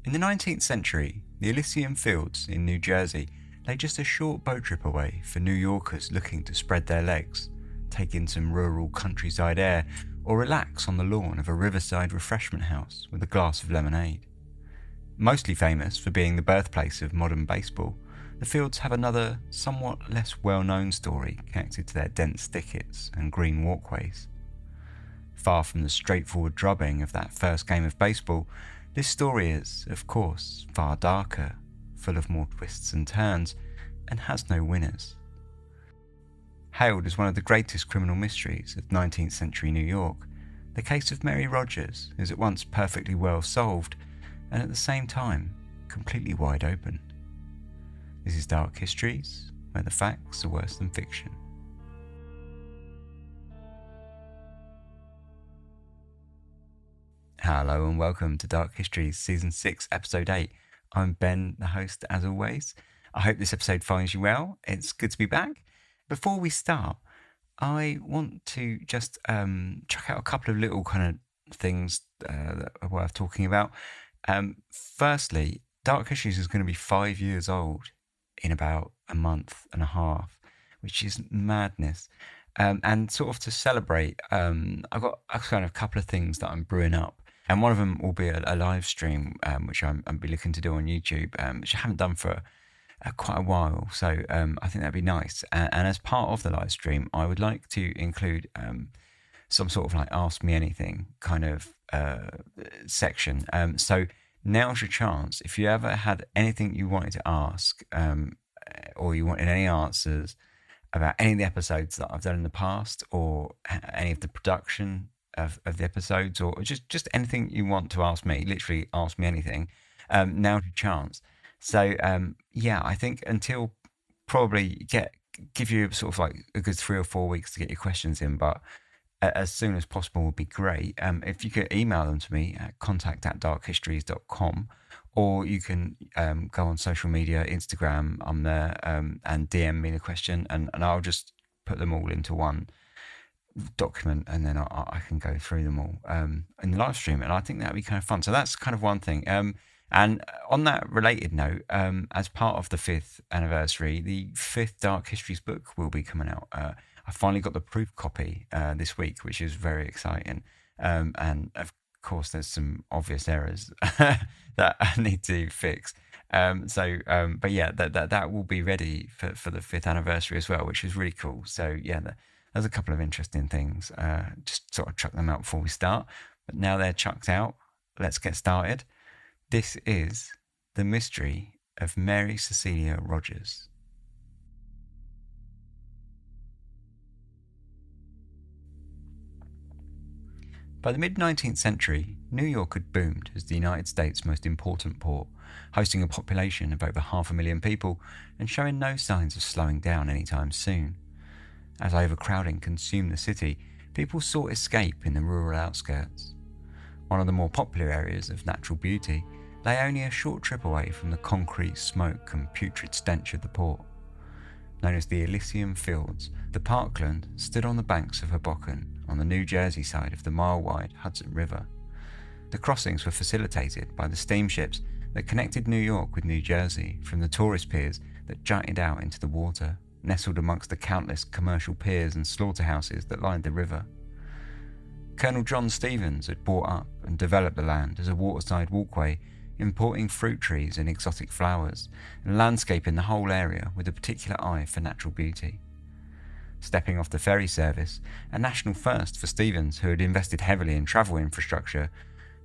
In the 19th century, the Elysian Fields in New Jersey lay just a short boat trip away for New Yorkers looking to spread their legs, take in some rural countryside air, or relax on the lawn of a riverside refreshment house with a glass of lemonade. Mostly famous for being the birthplace of modern baseball, the Fields have another, somewhat less well-known story connected to their dense thickets and green walkways. Far from the straightforward drubbing of that first game of baseball, this story is, of course, far darker, full of more twists and turns, and has no winners. Hailed as one of the greatest criminal mysteries of 19th century New York, the case of Mary Rogers is at once perfectly well solved and at the same time completely wide open. This is Dark Histories, where the facts are worse than fiction. Hello and welcome to Dark Histories Season 6, Episode 8. I'm Ben, the host, as always. I hope this episode finds you well. It's good to be back. Before we start, I want to just chuck out a couple of little kind of things that are worth talking about. Firstly, Dark Histories is going to be 5 years old in about a month and a half, which is madness. And sort of to celebrate, I've got kind of a couple of things that I'm brewing up. And one of them will be a live stream, which I'll be looking to do on YouTube, which I haven't done for quite a while. So I think that'd be nice. And as part of the live stream, I would like to include some sort of like Ask Me Anything kind of section. So now's your chance. If you ever had anything you wanted to ask, or you wanted any answers about any of the episodes that I've done in the past, or any of the production of the episodes, or just anything you want to ask me, literally ask me anything, now's your chance. So I think until probably give you sort of like a good 3 or 4 weeks to get your questions in, but as soon as possible would be great. If you could email them to me at contact@darkhistories.com, or you can go on social media, Instagram, I'm there, and DM me the question, and I'll just put them all into one document, and then I can go through them all in the live stream, and I think that'd be kind of fun. So that's kind of one thing. And on that related note, as part of the 5th anniversary, the 5th Dark Histories book will be coming out. I finally got the proof copy this week, which is very exciting. And of course, there's some obvious errors that I need to fix. But yeah, that will be ready for the 5th anniversary as well, which is really cool. So yeah, there's a couple of interesting things. Just sort of chuck them out before we start. But now they're chucked out, let's get started. This is the mystery of Mary Cecilia Rogers. By the mid-19th century, New York had boomed as the United States' most important port, hosting a population of over 500,000 people and showing no signs of slowing down anytime soon. As overcrowding consumed the city, people sought escape in the rural outskirts. One of the more popular areas of natural beauty lay only a short trip away from the concrete smoke and putrid stench of the port. Known as the Elysian Fields, the parkland stood on the banks of Hoboken on the New Jersey side of the mile-wide Hudson River. The crossings were facilitated by the steamships that connected New York with New Jersey from the tourist piers that jutted out into the water, nestled amongst the countless commercial piers and slaughterhouses that lined the river. Colonel John Stevens had bought up and developed the land as a waterside walkway, importing fruit trees and exotic flowers, and landscaping the whole area with a particular eye for natural beauty. Stepping off the ferry service, a national first for Stevens, who had invested heavily in travel infrastructure,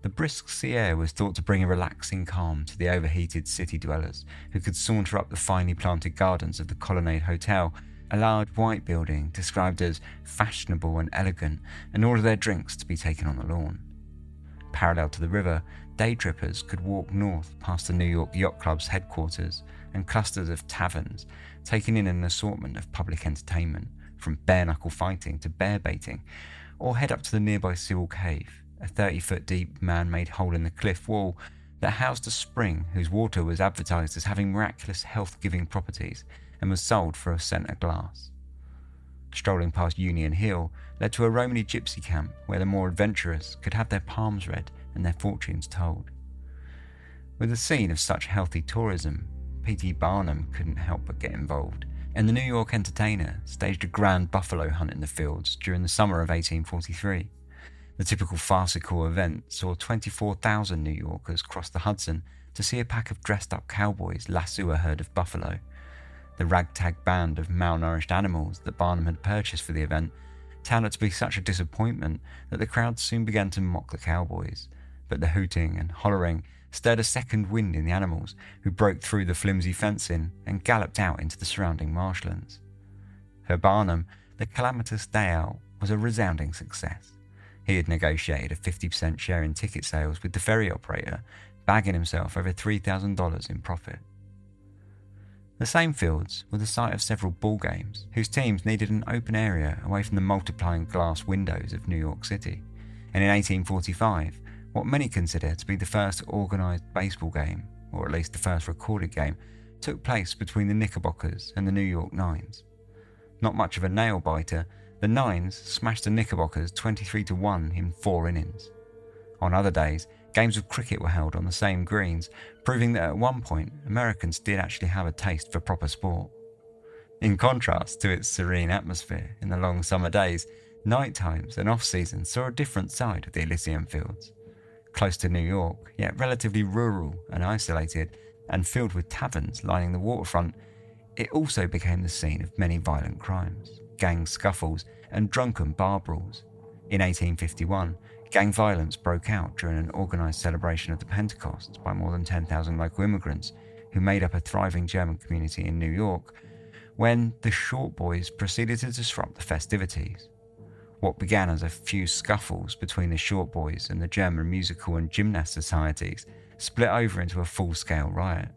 the brisk sea air was thought to bring a relaxing calm to the overheated city dwellers who could saunter up the finely planted gardens of the Colonnade Hotel, a large white building described as fashionable and elegant, and order their drinks to be taken on the lawn. Parallel to the river, day trippers could walk north past the New York Yacht Club's headquarters and clusters of taverns, taking in an assortment of public entertainment, from bare-knuckle fighting to bear baiting, or head up to the nearby Sewell Cave, a 30-foot deep man-made hole in the cliff wall that housed a spring whose water was advertised as having miraculous health-giving properties and was sold for a cent a glass. Strolling past Union Hill led to a Romany gypsy camp where the more adventurous could have their palms read and their fortunes told. With a scene of such healthy tourism, P.T. Barnum couldn't help but get involved, and the New York Entertainer staged a grand buffalo hunt in the fields during the summer of 1843. The typical farcical event saw 24,000 New Yorkers cross the Hudson to see a pack of dressed-up cowboys lasso a herd of buffalo. The ragtag band of malnourished animals that Barnum had purchased for the event turned out to be such a disappointment that the crowd soon began to mock the cowboys, but the hooting and hollering stirred a second wind in the animals, who broke through the flimsy fencing and galloped out into the surrounding marshlands. For Barnum, the calamitous day out was a resounding success. He had negotiated a 50% share in ticket sales with the ferry operator, bagging himself over $3,000 in profit. The same fields were the site of several ball games, whose teams needed an open area away from the multiplying glass windows of New York City, and in 1845, what many consider to be the first organised baseball game, or at least the first recorded game, took place between the Knickerbockers and the New York Nines. Not much of a nail-biter, the Nines smashed the Knickerbockers 23-1 in 4 innings. On other days, games of cricket were held on the same greens, proving that at one point Americans did actually have a taste for proper sport. In contrast to its serene atmosphere in the long summer days, night times and off-season saw a different side of the Elysian Fields. Close to New York, yet relatively rural and isolated, and filled with taverns lining the waterfront, it also became the scene of many violent crimes, gang scuffles, and drunken bar brawls. In 1851, gang violence broke out during an organised celebration of the Pentecost by more than 10,000 local immigrants who made up a thriving German community in New York, when the Short Boys proceeded to disrupt the festivities. What began as a few scuffles between the Short Boys and the German musical and gymnast societies split over into a full-scale riot.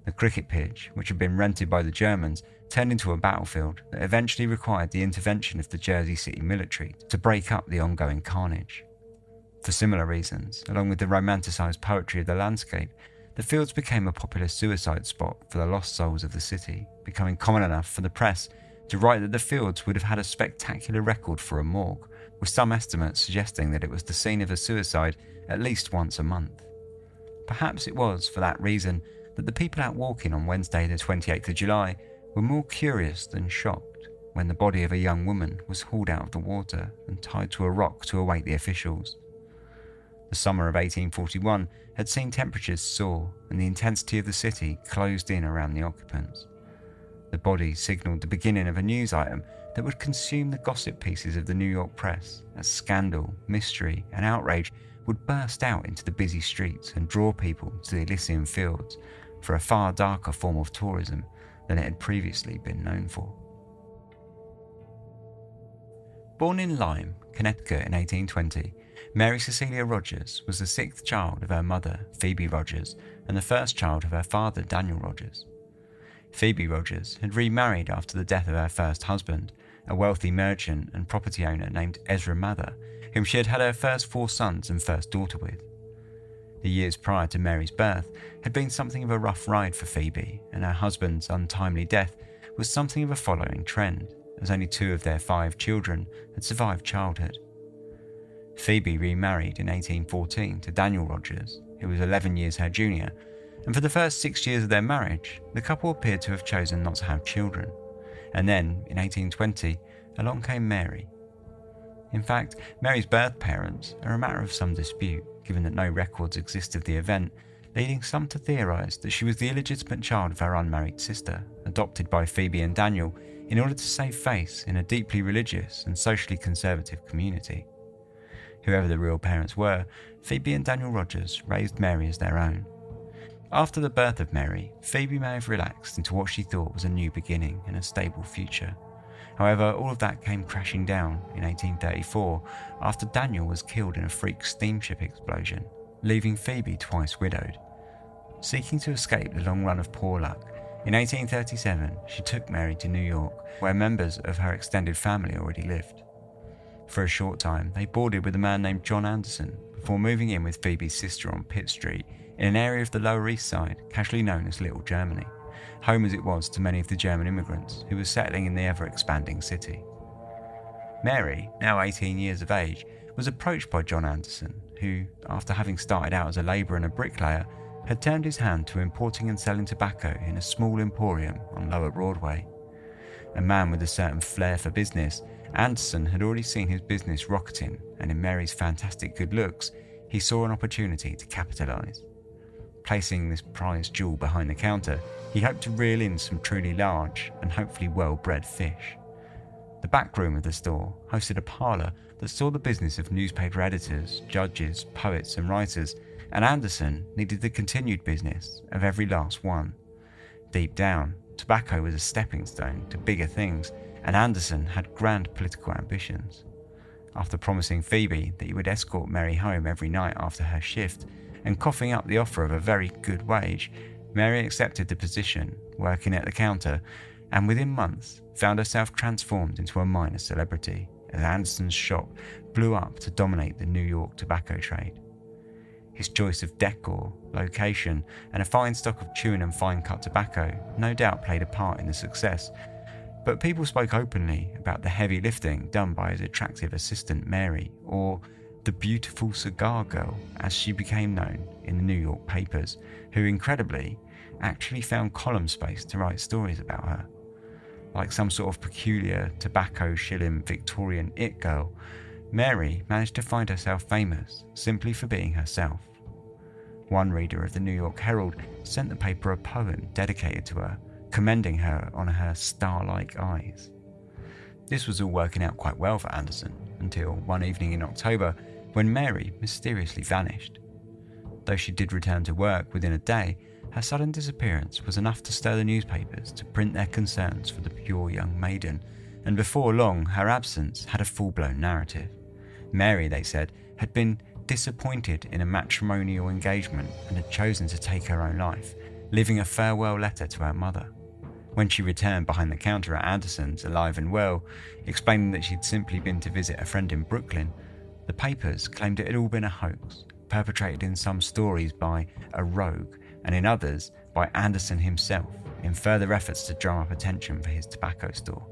The cricket pitch, which had been rented by the Germans, turned into a battlefield that eventually required the intervention of the Jersey City military to break up the ongoing carnage. For similar reasons, along with the romanticised poetry of the landscape, the fields became a popular suicide spot for the lost souls of the city, becoming common enough for the press to write that the fields would have had a spectacular record for a morgue, with some estimates suggesting that it was the scene of a suicide at least once a month. Perhaps it was for that reason that the people out walking on Wednesday the 28th of July were more curious than shocked when the body of a young woman was hauled out of the water and tied to a rock to await the officials. The summer of 1841 had seen temperatures soar and the intensity of the city closed in around the occupants. The body signalled the beginning of a news item that would consume the gossip pieces of the New York press, as scandal, mystery, and outrage would burst out into the busy streets and draw people to the Elysian Fields for a far darker form of tourism than it had previously been known for. Born in Lyme, Connecticut in 1820, Mary Cecilia Rogers was the 6th child of her mother, Phoebe Rogers, and the first child of her father, Daniel Rogers. Phoebe Rogers had remarried after the death of her first husband, a wealthy merchant and property owner named Ezra Mather, whom she had had her first 4 sons and first daughter with. The years prior to Mary's birth had been something of a rough ride for Phoebe, and her husband's untimely death was something of a following trend, as only 2 of their 5 children had survived childhood. Phoebe remarried in 1814 to Daniel Rogers, who was 11 years her junior, and for the first 6 years of their marriage, the couple appeared to have chosen not to have children. And then, in 1820, along came Mary. In fact, Mary's birth parents are a matter of some dispute, given that no records exist of the event, leading some to theorise that she was the illegitimate child of her unmarried sister, adopted by Phoebe and Daniel in order to save face in a deeply religious and socially conservative community. Whoever the real parents were, Phoebe and Daniel Rogers raised Mary as their own. After the birth of Mary, Phoebe may have relaxed into what she thought was a new beginning and a stable future. However, all of that came crashing down in 1834 after Daniel was killed in a freak steamship explosion, leaving Phoebe twice widowed. Seeking to escape the long run of poor luck, in 1837 she took Mary to New York, where members of her extended family already lived. For a short time, they boarded with a man named John Anderson before moving in with Phoebe's sister on Pitt Street in an area of the Lower East Side casually known as Little Germany, home as it was to many of the German immigrants who were settling in the ever-expanding city. Mary, now 18 years of age, was approached by John Anderson, who, after having started out as a labourer and a bricklayer, had turned his hand to importing and selling tobacco in a small emporium on Lower Broadway. A man with a certain flair for business, Anderson had already seen his business rocketing, and in Mary's fantastic good looks, he saw an opportunity to capitalise. Placing this prized jewel behind the counter, he hoped to reel in some truly large and hopefully well-bred fish. The back room of the store hosted a parlour that saw the business of newspaper editors, judges, poets and writers, and Anderson needed the continued business of every last one. Deep down, tobacco was a stepping stone to bigger things, and Anderson had grand political ambitions. After promising Phoebe that he would escort Mary home every night after her shift, and coughing up the offer of a very good wage, Mary accepted the position, working at the counter, and within months found herself transformed into a minor celebrity as Anderson's shop blew up to dominate the New York tobacco trade. His choice of decor, location, and a fine stock of chewing and fine-cut tobacco no doubt played a part in the success, but people spoke openly about the heavy lifting done by his attractive assistant Mary, or the beautiful cigar girl as she became known in the New York papers, who incredibly actually found column space to write stories about her. Like some sort of peculiar tobacco-shilling Victorian it girl, Mary managed to find herself famous simply for being herself. One reader of the New York Herald sent the paper a poem dedicated to her, commending her on her star-like eyes. This was all working out quite well for Anderson, until one evening in October when Mary mysteriously vanished. Though she did return to work within a day, her sudden disappearance was enough to stir the newspapers to print their concerns for the pure young maiden, and before long her absence had a full-blown narrative. Mary, they said, had been disappointed in a matrimonial engagement and had chosen to take her own life, leaving a farewell letter to her mother. When she returned behind the counter at Anderson's, alive and well, explaining that she'd simply been to visit a friend in Brooklyn, the papers claimed it had all been a hoax, perpetrated in some stories by a rogue and in others by Anderson himself, in further efforts to drum up attention for his tobacco store.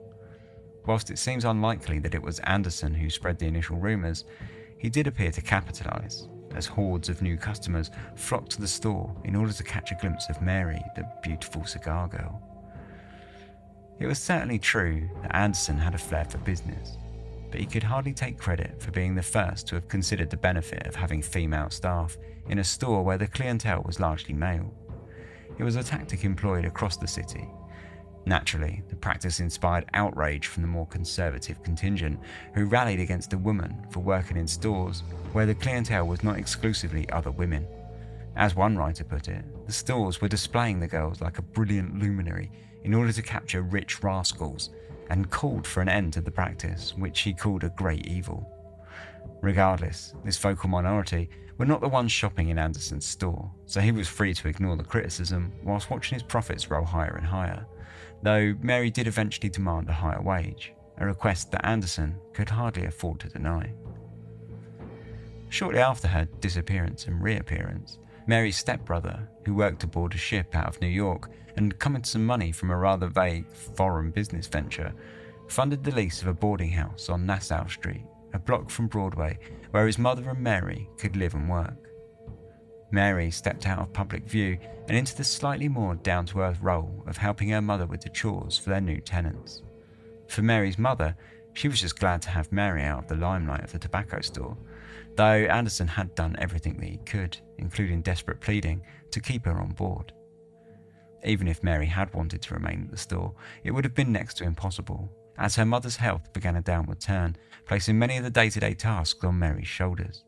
Whilst it seems unlikely that it was Anderson who spread the initial rumours, he did appear to capitalise, as hordes of new customers flocked to the store in order to catch a glimpse of Mary, the beautiful cigar girl. It was certainly true that Anderson had a flair for business, but he could hardly take credit for being the first to have considered the benefit of having female staff in a store where the clientele was largely male. It was a tactic employed across the city. Naturally, the practice inspired outrage from the more conservative contingent, who rallied against a woman for working in stores where the clientele was not exclusively other women. As one writer put it, the stores were displaying the girls like a brilliant luminary in order to capture rich rascals, and called for an end to the practice, which he called a great evil. Regardless, this vocal minority were not the ones shopping in Anderson's store, so he was free to ignore the criticism whilst watching his profits roll higher and higher, though Mary did eventually demand a higher wage, a request that Anderson could hardly afford to deny. Shortly after her disappearance and reappearance, Mary's stepbrother, who worked aboard a ship out of New York and come into some money from a rather vague foreign business venture, funded the lease of a boarding house on Nassau Street, a block from Broadway, where his mother and Mary could live and work. Mary stepped out of public view and into the slightly more down-to-earth role of helping her mother with the chores for their new tenants. For Mary's mother, she was just glad to have Mary out of the limelight of the tobacco store, though Anderson had done everything that he could, including desperate pleading, to keep her on board. Even if Mary had wanted to remain at the store, it would have been next to impossible, as her mother's health began a downward turn, placing many of the day-to-day tasks on Mary's shoulders.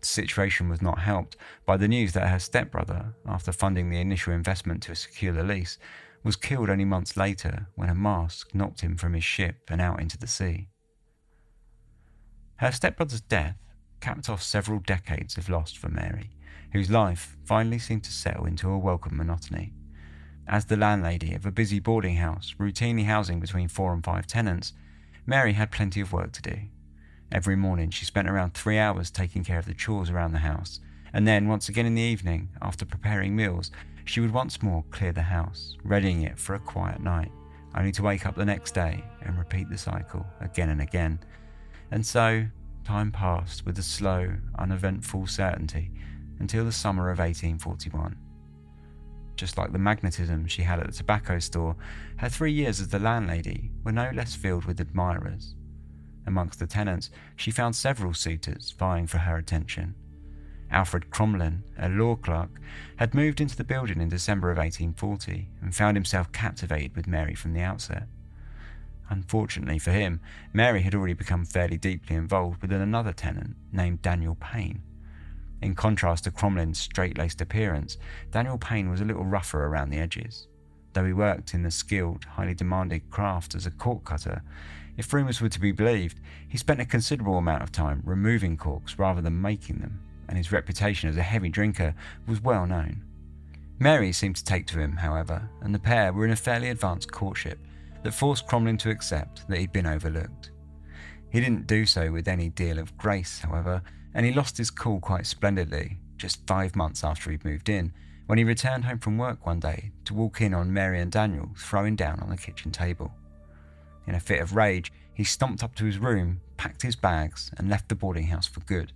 The situation was not helped by the news that her stepbrother, after funding the initial investment to secure the lease, was killed only months later when a mast knocked him from his ship and out into the sea. Her stepbrother's death capped off several decades of loss for Mary, whose life finally seemed to settle into a welcome monotony. As the landlady of a busy boarding house, routinely housing between 4 and 5 tenants, Mary had plenty of work to do. Every morning she spent around 3 hours taking care of the chores around the house, and then once again in the evening, after preparing meals, she would once more clear the house, readying it for a quiet night, only to wake up the next day and repeat the cycle again and again. And so, time passed with a slow, uneventful certainty until the summer of 1841, just like the magnetism she had at the tobacco store, her 3 years as the landlady were no less filled with admirers. Amongst the tenants, she found several suitors vying for her attention. Alfred Cromlin, a law clerk, had moved into the building in December of 1840 and found himself captivated with Mary from the outset. Unfortunately for him, Mary had already become fairly deeply involved with another tenant named Daniel Payne. In contrast to Cromlin's straight-laced appearance, Daniel Payne was a little rougher around the edges. Though he worked in the skilled, highly demanded craft as a cork cutter, if rumours were to be believed, he spent a considerable amount of time removing corks rather than making them, and his reputation as a heavy drinker was well known. Mary seemed to take to him, however, and the pair were in a fairly advanced courtship that forced Cromlin to accept that he'd been overlooked. He didn't do so with any deal of grace, however, and he lost his cool quite splendidly just 5 months after he'd moved in, when he returned home from work one day to walk in on Mary and Daniel throwing down on the kitchen table. In a fit of rage, he stomped up to his room, packed his bags, and left the boarding house for good,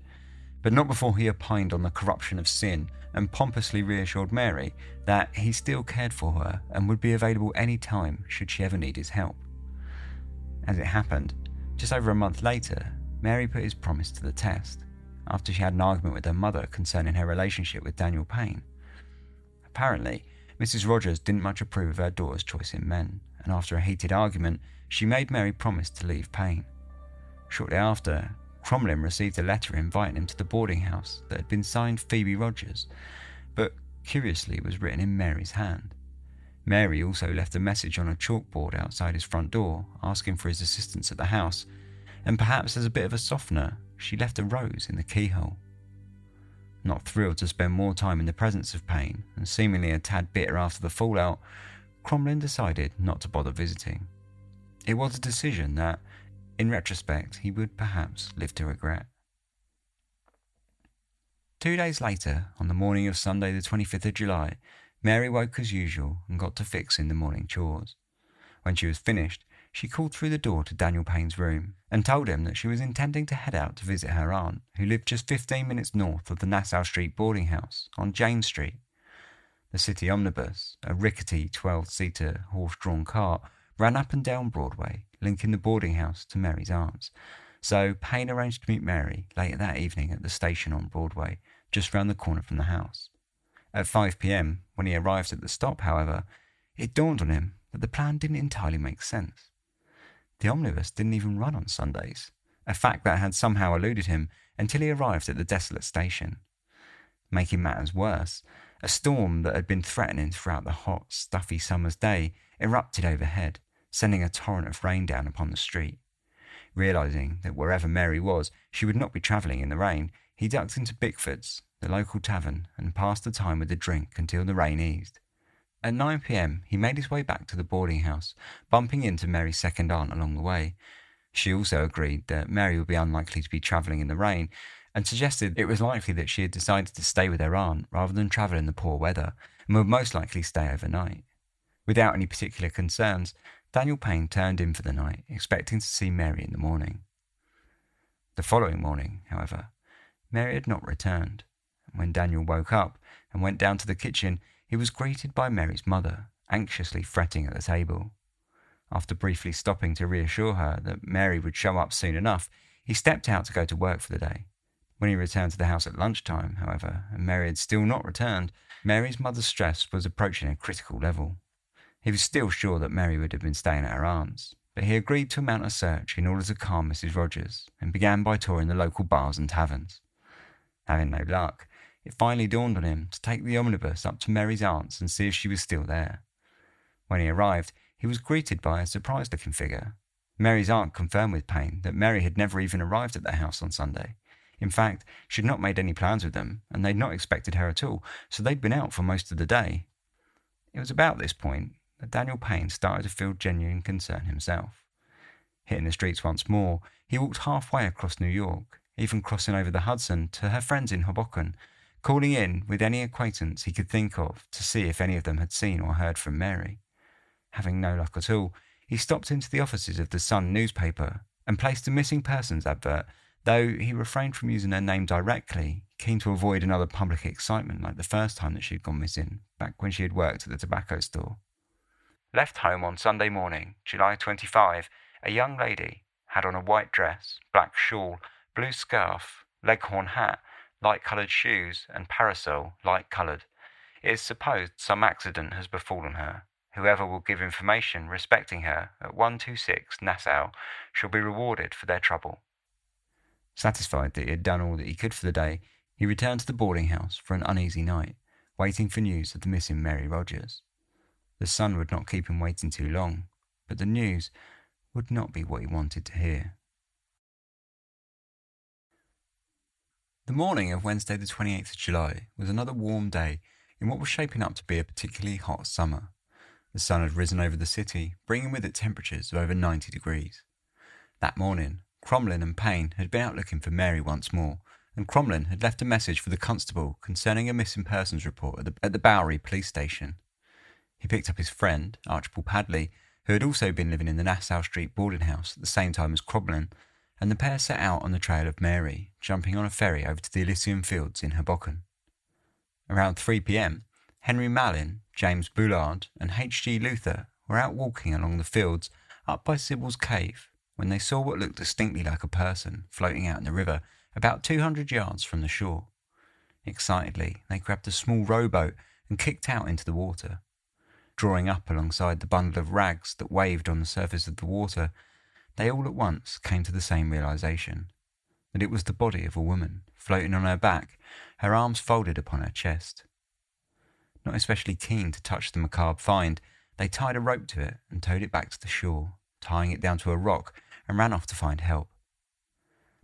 but not before he opined on the corruption of sin and pompously reassured Mary that he still cared for her and would be available any time should she ever need his help. As it happened, just over a month later, Mary put his promise to the test, after she had an argument with her mother concerning her relationship with Daniel Payne. Apparently, Mrs. Rogers didn't much approve of her daughter's choice in men, and after a heated argument, she made Mary promise to leave Payne. Shortly after, Cromlin received a letter inviting him to the boarding house that had been signed Phoebe Rogers, but curiously was written in Mary's hand. Mary also left a message on a chalkboard outside his front door asking for his assistance at the house, and perhaps as a bit of a softener, she left a rose in the keyhole. Not thrilled to spend more time in the presence of Payne, and seemingly a tad bitter after the fallout, Cromlin decided not to bother visiting. It was a decision that, in retrospect, he would perhaps live to regret. 2 days later, on the morning of Sunday the 25th of July, Mary woke as usual and got to fixing the morning chores. When she was finished, she called through the door to Daniel Payne's room and told him that she was intending to head out to visit her aunt, who lived just 15 minutes north of the Nassau Street boarding house on Jane Street. The city omnibus, a rickety 12-seater horse-drawn cart, ran up and down Broadway, linking the boarding house to Mary's aunt's. So Payne arranged to meet Mary later that evening at the station on Broadway, just round the corner from the house. At 5 p.m, when he arrived at the stop, however, it dawned on him that the plan didn't entirely make sense. The omnibus didn't even run on Sundays, a fact that had somehow eluded him until he arrived at the desolate station. Making matters worse, a storm that had been threatening throughout the hot, stuffy summer's day erupted overhead, sending a torrent of rain down upon the street. Realising that wherever Mary was, she would not be travelling in the rain, he ducked into Bickford's, the local tavern, and passed the time with a drink until the rain eased. At 9 p.m, he made his way back to the boarding house, bumping into Mary's second aunt along the way. She also agreed that Mary would be unlikely to be travelling in the rain, and suggested it was likely that she had decided to stay with her aunt rather than travel in the poor weather, and would most likely stay overnight. Without any particular concerns, Daniel Payne turned in for the night, expecting to see Mary in the morning. The following morning, however, Mary had not returned, and when Daniel woke up and went down to the kitchen, he was greeted by Mary's mother, anxiously fretting at the table. After briefly stopping to reassure her that Mary would show up soon enough, he stepped out to go to work for the day. When he returned to the house at lunchtime, however, and Mary had still not returned, Mary's mother's stress was approaching a critical level. He was still sure that Mary would have been staying at her aunt's, but he agreed to mount a search in order to calm Mrs. Rogers, and began by touring the local bars and taverns. Having no luck, it finally dawned on him to take the omnibus up to Mary's aunt's and see if she was still there. When he arrived, he was greeted by a surprised-looking figure. Mary's aunt confirmed with Payne that Mary had never even arrived at their house on Sunday. In fact, she had not made any plans with them, and they'd not expected her at all, so they'd been out for most of the day. It was about this point that Daniel Payne started to feel genuine concern himself. Hitting the streets once more, he walked halfway across New York, even crossing over the Hudson to her friends in Hoboken, calling in with any acquaintance he could think of to see if any of them had seen or heard from Mary. Having no luck at all, he stopped into the offices of the Sun newspaper and placed a missing persons advert, though he refrained from using her name directly, keen to avoid another public excitement like the first time that she had gone missing, back when she had worked at the tobacco store. Left home on Sunday morning, July 25, a young lady had on a white dress, black shawl, blue scarf, leghorn hat, light-coloured shoes, and parasol, light-coloured. It is supposed some accident has befallen her. Whoever will give information respecting her at 126 Nassau shall be rewarded for their trouble. Satisfied that he had done all that he could for the day, he returned to the boarding house for an uneasy night, waiting for news of the missing Mary Rogers. The sun would not keep him waiting too long, but the news would not be what he wanted to hear. The morning of Wednesday the 28th of July was another warm day in what was shaping up to be a particularly hot summer. The sun had risen over the city, bringing with it temperatures of over 90 degrees. That morning, Cromlin and Payne had been out looking for Mary once more, and Cromlin had left a message for the constable concerning a missing persons report at the Bowery police station. He picked up his friend, Archibald Padley, who had also been living in the Nassau Street boarding house at the same time as Cromlin, and the pair set out on the trail of Mary, jumping on a ferry over to the Elysian Fields in Hoboken. Around 3 p.m, Henry Mallin, James Bullard, and H.G. Luther were out walking along the fields up by Sybil's Cave when they saw what looked distinctly like a person floating out in the river about 200 yards from the shore. Excitedly, they grabbed a small rowboat and kicked out into the water. Drawing up alongside the bundle of rags that waved on the surface of the water, they all at once came to the same realization, that it was the body of a woman, floating on her back, her arms folded upon her chest. Not especially keen to touch the macabre find, they tied a rope to it and towed it back to the shore, tying it down to a rock, and ran off to find help.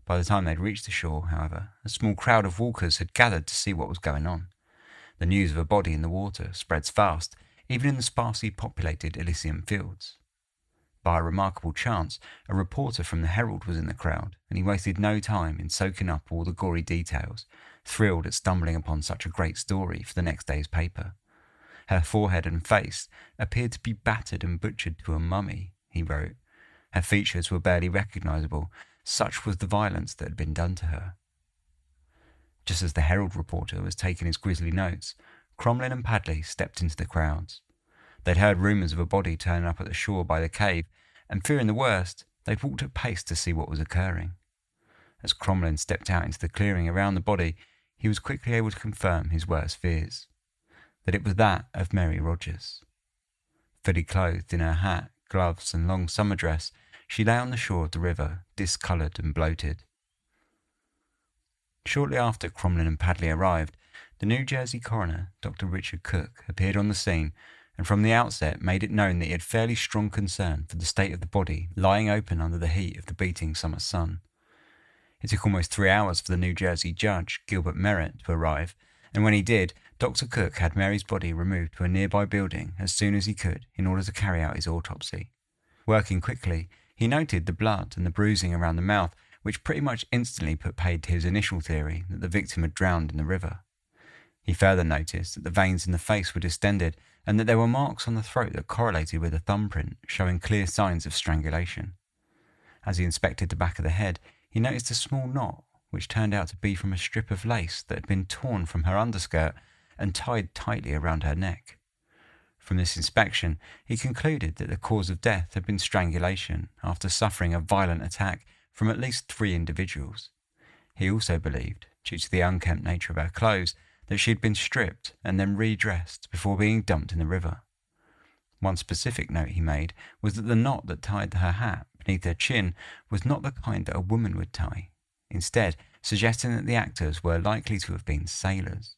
By the time they'd reached the shore, however, a small crowd of walkers had gathered to see what was going on. The news of a body in the water spreads fast, even in the sparsely populated Elysian Fields. By a remarkable chance, a reporter from the Herald was in the crowd, and he wasted no time in soaking up all the gory details, thrilled at stumbling upon such a great story for the next day's paper. Her forehead and face appeared to be battered and butchered to a mummy, he wrote. Her features were barely recognizable, such was the violence that had been done to her. Just as the Herald reporter was taking his grisly notes, Cromlin and Padley stepped into the crowds. They'd heard rumours of a body turning up at the shore by the cave, and fearing the worst, they'd walked at pace to see what was occurring. As Cromlin stepped out into the clearing around the body, he was quickly able to confirm his worst fears, that it was that of Mary Rogers. Fully clothed in her hat, gloves, and long summer dress, she lay on the shore of the river, discoloured and bloated. Shortly after Cromlin and Padley arrived, the New Jersey coroner, Dr. Richard Cook, appeared on the scene, and from the outset made it known that he had fairly strong concern for the state of the body lying open under the heat of the beating summer sun. It took almost 3 hours for the New Jersey judge, Gilbert Merritt, to arrive, and when he did, Dr. Cook had Mary's body removed to a nearby building as soon as he could in order to carry out his autopsy. Working quickly, he noted the blood and the bruising around the mouth, which pretty much instantly put paid to his initial theory that the victim had drowned in the river. He further noticed that the veins in the face were distended and that there were marks on the throat that correlated with a thumbprint, showing clear signs of strangulation. As he inspected the back of the head, he noticed a small knot, which turned out to be from a strip of lace that had been torn from her underskirt and tied tightly around her neck. From this inspection, he concluded that the cause of death had been strangulation after suffering a violent attack from at least 3 individuals. He also believed, due to the unkempt nature of her clothes, that she had been stripped and then redressed before being dumped in the river. One specific note he made was that the knot that tied her hat beneath her chin was not the kind that a woman would tie, instead suggesting that the actors were likely to have been sailors.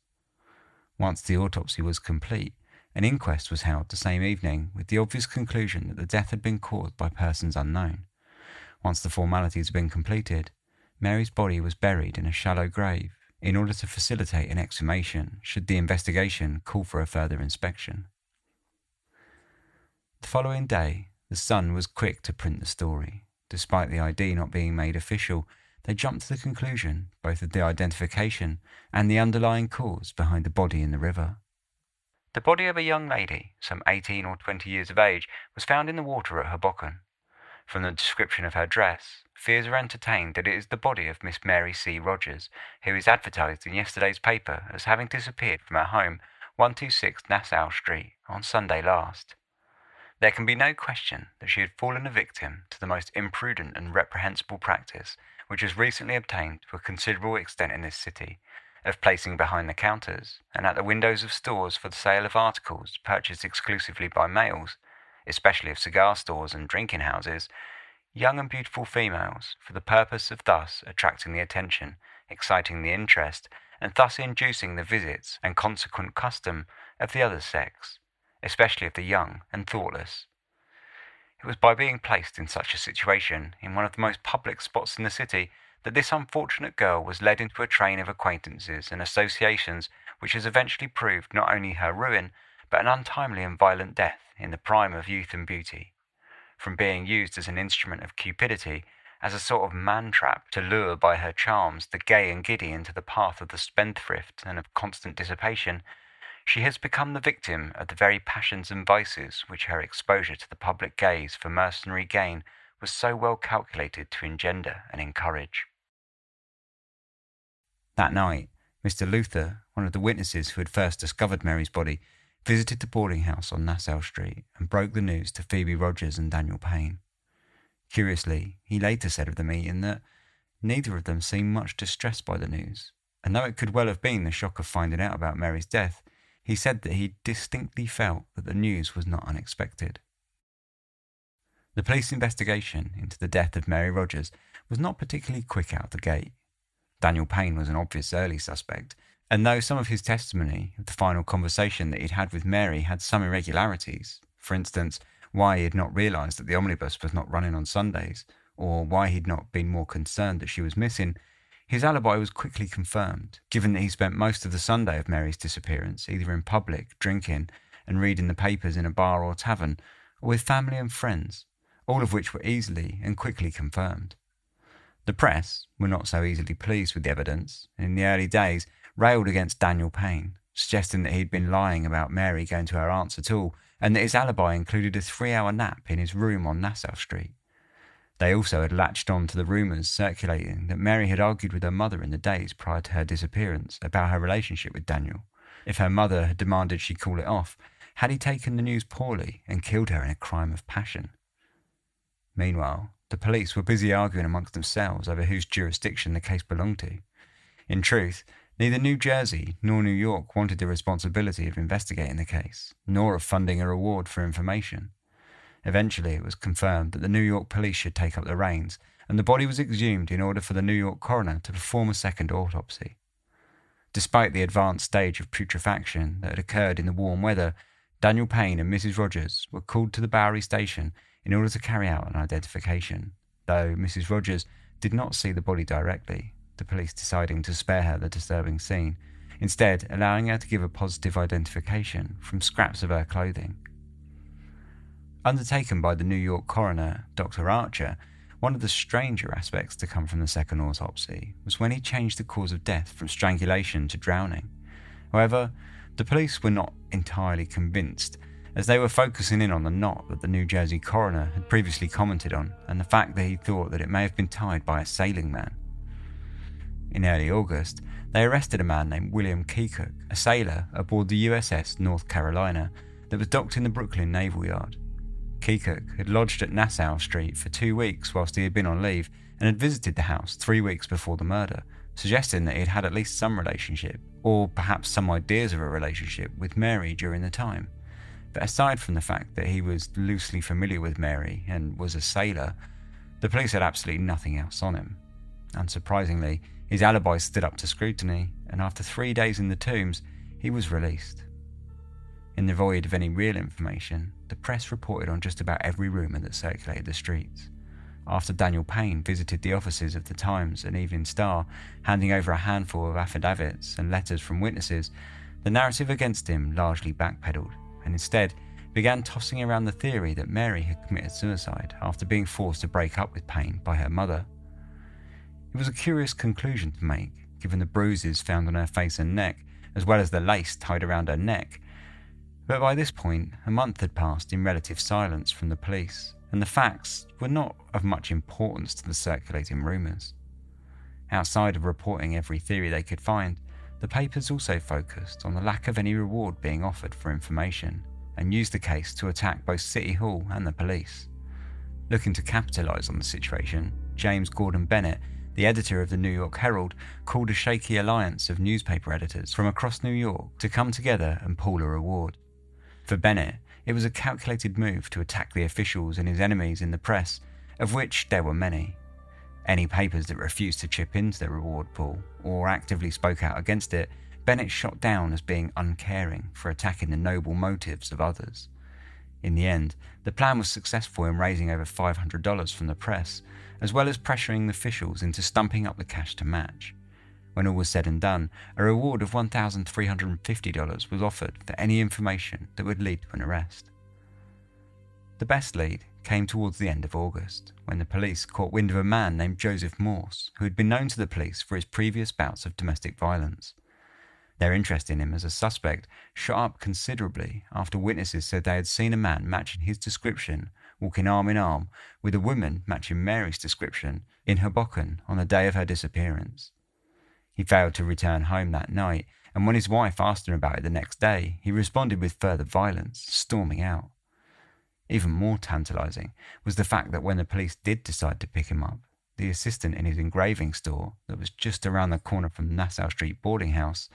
Once the autopsy was complete, an inquest was held the same evening with the obvious conclusion that the death had been caused by persons unknown. Once the formalities had been completed, Mary's body was buried in a shallow grave in order to facilitate an exhumation should the investigation call for a further inspection. The following day, the Sun was quick to print the story. Despite the ID not being made official, they jumped to the conclusion both of the identification and the underlying cause behind the body in the river. The body of a young lady, some 18 or 20 years of age, was found in the water at Hoboken. From the description of her dress, fears are entertained that it is the body of Miss Mary C. Rogers, who is advertised in yesterday's paper as having disappeared from her home, 126 Nassau Street, on Sunday last. There can be no question that she had fallen a victim to the most imprudent and reprehensible practice, which has recently obtained to a considerable extent in this city, of placing behind the counters and at the windows of stores for the sale of articles purchased exclusively by males, especially of cigar stores and drinking houses, young and beautiful females, for the purpose of thus attracting the attention, exciting the interest, and thus inducing the visits and consequent custom of the other sex, especially of the young and thoughtless. It was by being placed in such a situation in one of the most public spots in the city that this unfortunate girl was led into a train of acquaintances and associations which has eventually proved not only her ruin, but an untimely and violent death in the prime of youth and beauty. From being used as an instrument of cupidity, as a sort of man-trap to lure by her charms the gay and giddy into the path of the spendthrift and of constant dissipation, she has become the victim of the very passions and vices which her exposure to the public gaze for mercenary gain was so well calculated to engender and encourage. That night, Mr. Luther, one of the witnesses who had first discovered Mary's body, visited the boarding house on Nassau Street and broke the news to Phoebe Rogers and Daniel Payne. Curiously, he later said of the meeting that neither of them seemed much distressed by the news, and though it could well have been the shock of finding out about Mary's death, he said that he distinctly felt that the news was not unexpected. The police investigation into the death of Mary Rogers was not particularly quick out the gate. Daniel Payne was an obvious early suspect, and though some of his testimony of the final conversation that he'd had with Mary had some irregularities, for instance, why he had not realised that the omnibus was not running on Sundays, or why he'd not been more concerned that she was missing, his alibi was quickly confirmed, given that he spent most of the Sunday of Mary's disappearance either in public, drinking, and reading the papers in a bar or tavern, or with family and friends, all of which were easily and quickly confirmed. The press were not so easily pleased with the evidence, and in the early days railed against Daniel Payne, suggesting that he'd been lying about Mary going to her aunt's at all, and that his alibi included a 3-hour nap in his room on Nassau Street. They also had latched on to the rumours circulating that Mary had argued with her mother in the days prior to her disappearance about her relationship with Daniel. If her mother had demanded she call it off, had he taken the news poorly and killed her in a crime of passion? Meanwhile, the police were busy arguing amongst themselves over whose jurisdiction the case belonged to. In truth, neither New Jersey nor New York wanted the responsibility of investigating the case, nor of funding a reward for information. Eventually, it was confirmed that the New York police should take up the reins, and the body was exhumed in order for the New York coroner to perform a second autopsy. Despite the advanced stage of putrefaction that had occurred in the warm weather, Daniel Payne and Mrs. Rogers were called to the Bowery station in order to carry out an identification, though Mrs. Rogers did not see the body directly, the police deciding to spare her the disturbing scene, instead allowing her to give a positive identification from scraps of her clothing. Undertaken by the New York coroner, Dr. Archer, one of the stranger aspects to come from the second autopsy was when he changed the cause of death from strangulation to drowning. However, the police were not entirely convinced, as they were focusing in on the knot that the New Jersey coroner had previously commented on, and the fact that he thought that it may have been tied by a sailing man. In early August, they arrested a man named William Keokuk, a sailor aboard the USS North Carolina that was docked in the Brooklyn Naval Yard. Keokuk had lodged at Nassau Street for 2 weeks whilst he had been on leave and had visited the house 3 weeks before the murder, suggesting that he had had at least some relationship, or perhaps some ideas of a relationship, with Mary during the time. But aside from the fact that he was loosely familiar with Mary and was a sailor, the police had absolutely nothing else on him. Unsurprisingly, his alibi stood up to scrutiny, and after 3 days in the tombs, he was released. In the void of any real information, the press reported on just about every rumour that circulated the streets. After Daniel Payne visited the offices of the Times and Evening Star, handing over a handful of affidavits and letters from witnesses, the narrative against him largely backpedaled, and instead began tossing around the theory that Mary had committed suicide after being forced to break up with Payne by her mother. It was a curious conclusion to make, given the bruises found on her face and neck, as well as the lace tied around her neck. But by this point, a month had passed in relative silence from the police, and the facts were not of much importance to the circulating rumours. Outside of reporting every theory they could find, the papers also focused on the lack of any reward being offered for information, and used the case to attack both City Hall and the police. Looking to capitalise on the situation, James Gordon Bennett, the editor of the New York Herald, called a shaky alliance of newspaper editors from across New York to come together and pool a reward. For Bennett, it was a calculated move to attack the officials and his enemies in the press, of which there were many. Any papers that refused to chip into the reward pool or actively spoke out against it, Bennett shot down as being uncaring for attacking the noble motives of others. In the end, the plan was successful in raising over $500 from the press, as well as pressuring the officials into stumping up the cash to match. When all was said and done, a reward of $1,350 was offered for any information that would lead to an arrest. The best lead came towards the end of August, when the police caught wind of a man named Joseph Morse, who had been known to the police for his previous bouts of domestic violence. Their interest in him as a suspect shot up considerably after witnesses said they had seen a man matching his description walking arm in arm with a woman matching Mary's description in Hoboken on the day of her disappearance. He failed to return home that night, and when his wife asked him about it the next day, he responded with further violence, storming out. Even more tantalising was the fact that when the police did decide to pick him up, the assistant in his engraving store that was just around the corner from Nassau Street boarding house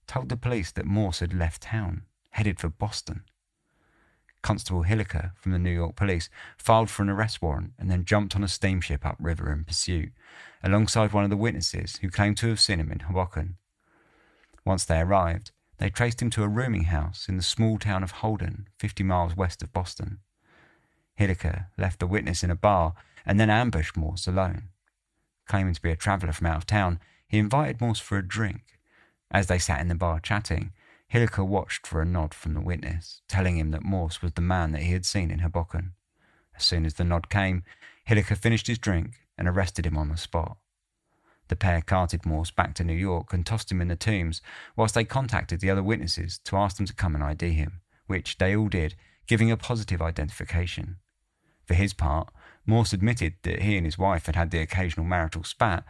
told the police that Morse had left town, headed for Boston. Constable Hilliker from the New York police filed for an arrest warrant and then jumped on a steamship upriver in pursuit, alongside one of the witnesses who claimed to have seen him in Hoboken. Once they arrived, they traced him to a rooming house in the small town of Holden, 50 miles west of Boston. Hilliker left the witness in a bar and then ambushed Morse alone. Claiming to be a traveller from out of town, he invited Morse for a drink. As they sat in the bar chatting, Hilliker watched for a nod from the witness, telling him that Morse was the man that he had seen in Hoboken. As soon as the nod came, Hilliker finished his drink and arrested him on the spot. The pair carted Morse back to New York and tossed him in the Tombs, whilst they contacted the other witnesses to ask them to come and ID him, which they all did, giving a positive identification. For his part, Morse admitted that he and his wife had had the occasional marital spat,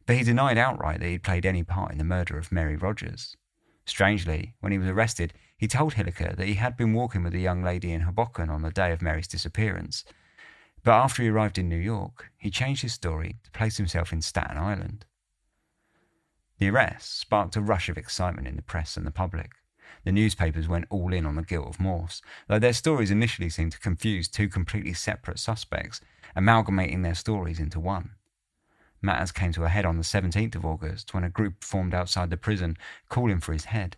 but he denied outright that he'd played any part in the murder of Mary Rogers. Strangely, when he was arrested, he told Hilliker that he had been walking with a young lady in Hoboken on the day of Mary's disappearance. But after he arrived in New York, he changed his story to place himself in Staten Island. The arrest sparked a rush of excitement in the press and the public. The newspapers went all in on the guilt of Morse, though their stories initially seemed to confuse two completely separate suspects, amalgamating their stories into one. Matters came to a head on the 17th of August when a group formed outside the prison, calling for his head.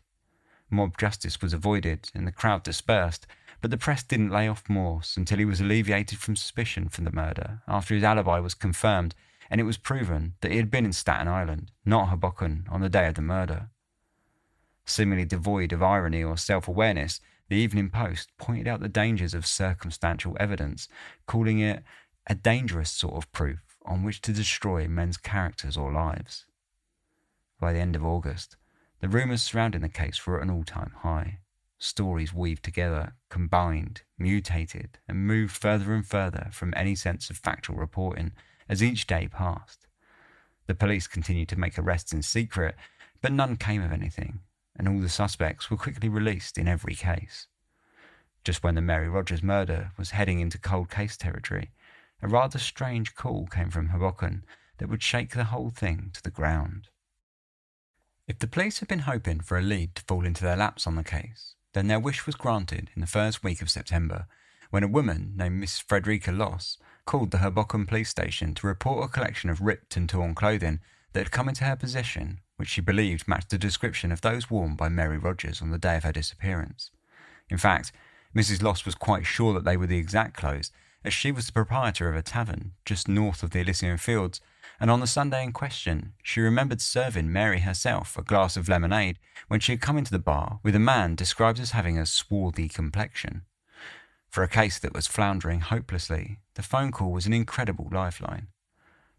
Mob justice was avoided and the crowd dispersed, but the press didn't lay off Morse until he was alleviated from suspicion for the murder after his alibi was confirmed and it was proven that he had been in Staten Island, not Hoboken, on the day of the murder. Seemingly devoid of irony or self-awareness, the Evening Post pointed out the dangers of circumstantial evidence, calling it a dangerous sort of proof on which to destroy men's characters or lives. By the end of August, the rumours surrounding the case were at an all-time high. Stories weaved together, combined, mutated, and moved further and further from any sense of factual reporting as each day passed. The police continued to make arrests in secret, but none came of anything, and all the suspects were quickly released in every case. Just when the Mary Rogers murder was heading into cold case territory, a rather strange call came from Hoboken that would shake the whole thing to the ground. If the police had been hoping for a lead to fall into their laps on the case, then their wish was granted in the first week of September, when a woman named Miss Frederica Loss called the Hoboken police station to report a collection of ripped and torn clothing that had come into her possession, which she believed matched the description of those worn by Mary Rogers on the day of her disappearance. In fact, Mrs. Loss was quite sure that they were the exact clothes, as she was the proprietor of a tavern just north of the Elysian Fields, and on the Sunday in question, she remembered serving Mary herself a glass of lemonade when she had come into the bar with a man described as having a swarthy complexion. For a case that was floundering hopelessly, the phone call was an incredible lifeline.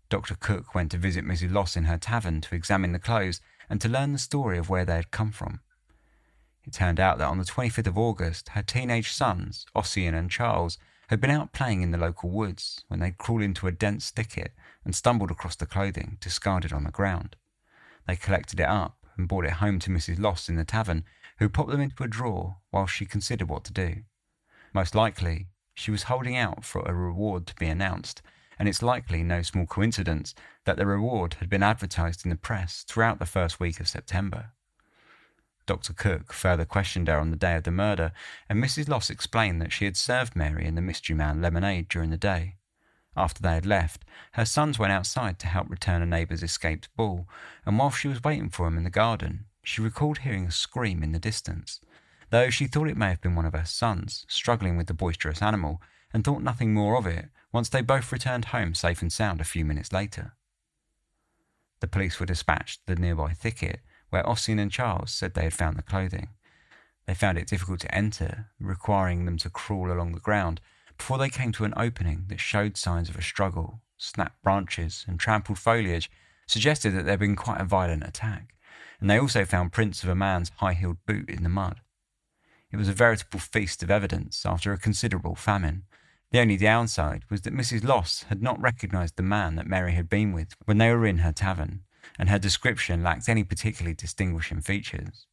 Dr. Cook went to visit Mrs. Loss in her tavern to examine the clothes and to learn the story of where they had come from. It turned out that on the 25th of August, her teenage sons, Ossian and Charles, had been out playing in the local woods when they crawled into a dense thicket and stumbled across the clothing discarded on the ground. They collected it up and brought it home to Mrs. Loss in the tavern, who popped them into a drawer while she considered what to do. Most likely, she was holding out for a reward to be announced, and it's likely no small coincidence that the reward had been advertised in the press throughout the first week of September. Dr. Cook further questioned her on the day of the murder, and Mrs. Loss explained that she had served Mary and the mystery man lemonade during the day. After they had left, her sons went outside to help return a neighbour's escaped ball, and while she was waiting for him in the garden, she recalled hearing a scream in the distance, though she thought it may have been one of her sons struggling with the boisterous animal, and thought nothing more of it once they both returned home safe and sound a few minutes later. The police were dispatched to the nearby thicket, where Ossian and Charles said they had found the clothing. They found it difficult to enter, requiring them to crawl along the ground, before they came to an opening that showed signs of a struggle. Snapped branches and trampled foliage suggested that there had been quite a violent attack, and they also found prints of a man's high-heeled boot in the mud. It was a veritable feast of evidence after a considerable famine. The only downside was that Mrs. Loss had not recognised the man that Mary had been with when they were in her tavern, and her description lacked any particularly distinguishing features.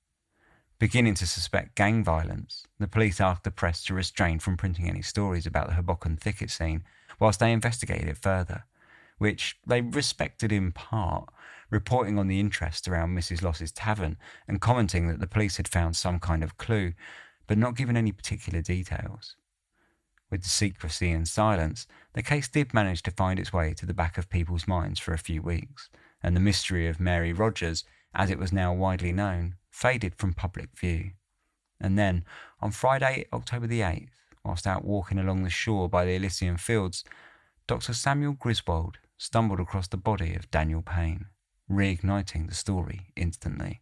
Beginning to suspect gang violence, the police asked the press to restrain from printing any stories about the Hoboken thicket scene whilst they investigated it further, which they respected in part, reporting on the interest around Mrs. Loss's tavern and commenting that the police had found some kind of clue, but not given any particular details. With the secrecy and silence, the case did manage to find its way to the back of people's minds for a few weeks, and the mystery of Mary Rogers, as it was now widely known, faded from public view. And then, on Friday, October the 8th, whilst out walking along the shore by the Elysian Fields, Dr. Samuel Griswold stumbled across the body of Daniel Payne, reigniting the story instantly.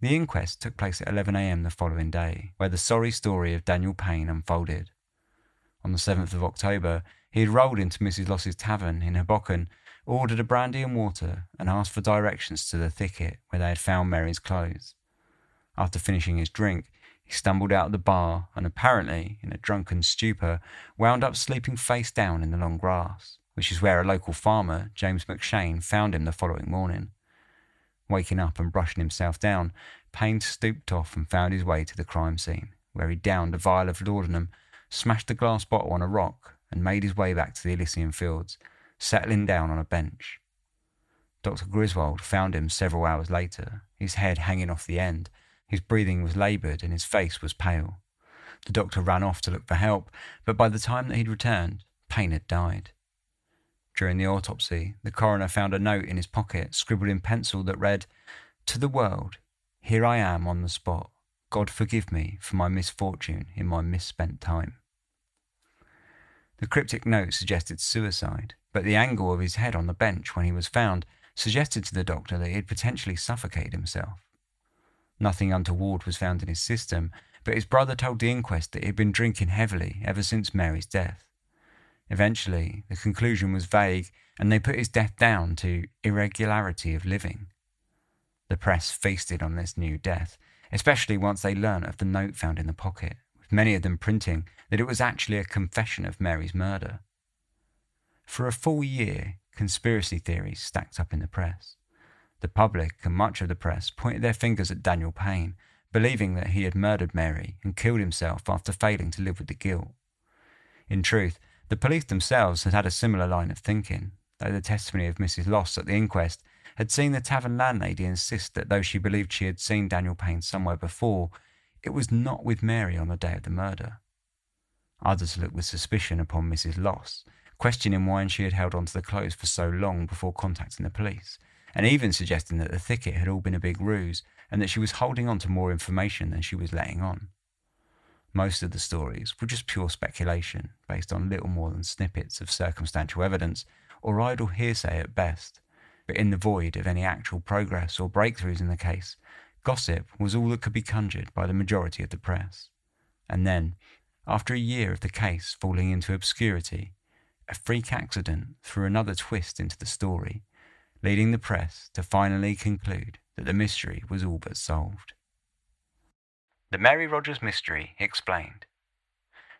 The inquest took place at 11 a.m. the following day, where the sorry story of Daniel Payne unfolded. On the 7th of October, he had rolled into Mrs. Loss's tavern in Hoboken, ordered a brandy and water, and asked for directions to the thicket where they had found Mary's clothes. After finishing his drink, he stumbled out of the bar and, apparently in a drunken stupor, wound up sleeping face down in the long grass, which is where a local farmer, James McShane, found him the following morning. Waking up and brushing himself down, Payne stooped off and found his way to the crime scene, where he downed a vial of laudanum, smashed a glass bottle on a rock, and made his way back to the Elysian Fields, settling down on a bench. Dr. Griswold found him several hours later, his head hanging off the end. His breathing was laboured and his face was pale. The doctor ran off to look for help, but by the time that he'd returned, Payne had died. During the autopsy, the coroner found a note in his pocket, scribbled in pencil, that read, "To the world, here I am on the spot. God forgive me for my misfortune in my misspent time." The cryptic note suggested suicide, but the angle of his head on the bench when he was found suggested to the doctor that he had potentially suffocated himself. Nothing untoward was found in his system, but his brother told the inquest that he had been drinking heavily ever since Mary's death. Eventually, the conclusion was vague, and they put his death down to irregularity of living. The press feasted on this new death, especially once they learnt of the note found in the pocket, with many of them printing that it was actually a confession of Mary's murder. For a full year, conspiracy theories stacked up in the press. The public and much of the press pointed their fingers at Daniel Payne, believing that he had murdered Mary and killed himself after failing to live with the guilt. In truth, the police themselves had had a similar line of thinking, though the testimony of Mrs. Loss at the inquest had seen the tavern landlady insist that though she believed she had seen Daniel Payne somewhere before, it was not with Mary on the day of the murder. Others looked with suspicion upon Mrs. Loss, questioning why she had held on to the clothes for so long before contacting the police, and even suggesting that the thicket had all been a big ruse and that she was holding on to more information than she was letting on. Most of the stories were just pure speculation, based on little more than snippets of circumstantial evidence, or idle hearsay at best, but in the void of any actual progress or breakthroughs in the case, gossip was all that could be conjured by the majority of the press. And then, after a year of the case falling into obscurity, a freak accident threw another twist into the story, leading the press to finally conclude that the mystery was all but solved. The Mary Rogers Mystery Explained.